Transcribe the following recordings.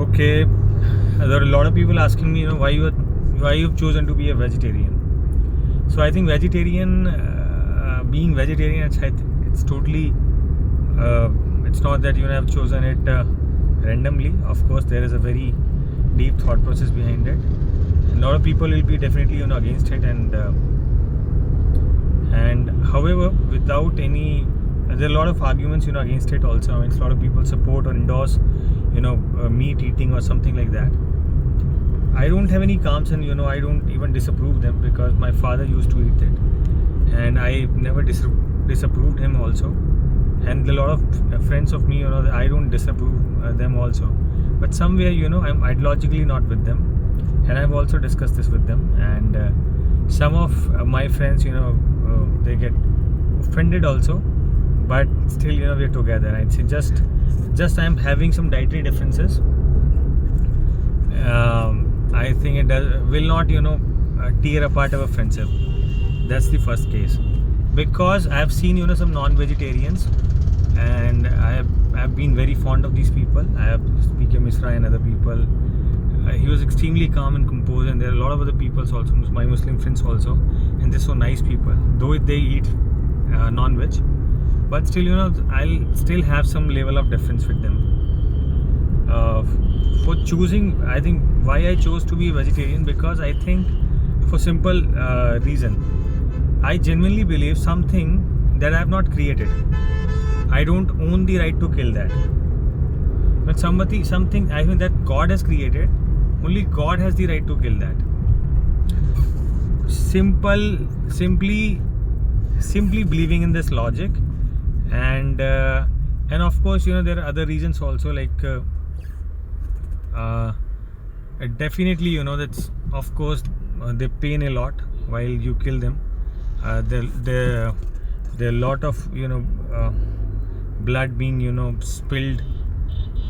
Okay, there are a lot of people asking me, why you've chosen to be a vegetarian. So I think being vegetarian, it's totally, it's not that I've chosen it randomly. Of course, there is a very deep thought process behind it. A lot of people will be definitely against it, and however, without any, there are a lot of arguments against it also. I mean, a lot of people support or endorse meat eating or something like that. I don't have any qualms, and I don't even disapprove them, because my father used to eat it and I never disapproved him also. And a lot of friends of me, I don't disapprove them also, but somewhere I'm ideologically not with them, and I've also discussed this with them. And some of my friends, they get offended also, but still we're together. I'd say just I'm having some dietary differences. I think it will not tear apart our friendship. That's the first case, because I have seen some non-vegetarians, and I've been very fond of these people. I have P.K. Misra and other people. He was extremely calm and composed, and there are a lot of other people also, my Muslim friends also, and they're so nice people, though they eat non-veg, but still I'll still have some level of difference with them. For choosing, I think why I chose to be a vegetarian, because I think for simple reason, I genuinely believe something that I have not created, I don't own the right to kill that. But something I think that God has created, only God has the right to kill that. Simply believing in this logic. And of course there are other reasons also, like definitely that's, of course, they pain a lot while you kill them. There are a lot of blood being spilled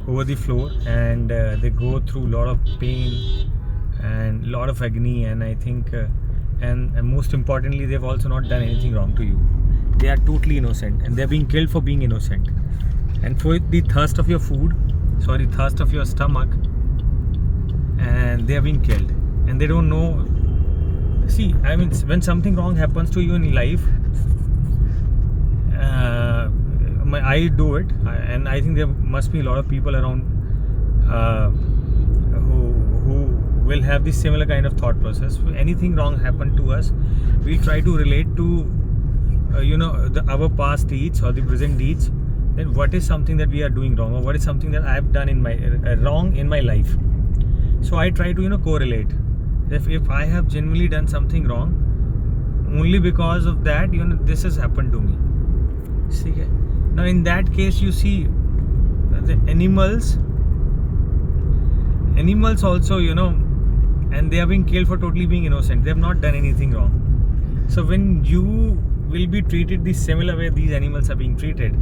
over the floor, and they go through a lot of pain and a lot of agony. And I think and most importantly, they've also not done anything wrong to you. They are totally innocent, and they're being killed for being innocent, and for the thirst of your stomach, and they are being killed, and they don't know. See, I mean, when something wrong happens to you in life, I do it, and I think there must be a lot of people around who will have this similar kind of thought process. If anything wrong happened to us, we try to relate to our past deeds or the present deeds. Then what is something that we are doing wrong, or what is something that I have done in my wrong in my life? So I try to correlate. If I have genuinely done something wrong, only because of that this has happened to me. See, now in that case, you see, the animals also and they are being killed for totally being innocent. They have not done anything wrong. So when you will be treated the similar way these animals are being treated,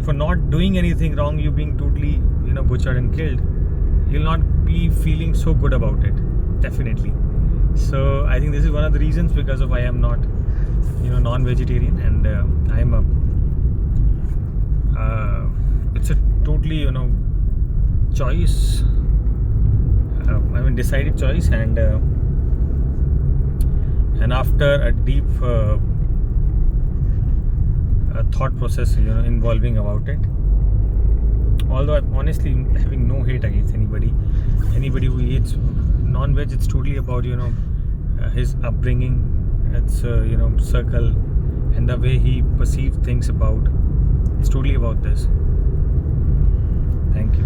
for not doing anything wrong, you being totally butchered and killed, you'll not be feeling so good about it, definitely. So I think this is one of the reasons because of why I'm not non-vegetarian, and I'm a it's a totally choice, I mean decided choice, and after a deep thought process involving about it. Although I'm honestly having no hate against anybody who eats non-veg. It's totally about his upbringing, it's circle, and the way he perceived things about. It's totally about this. Thank you.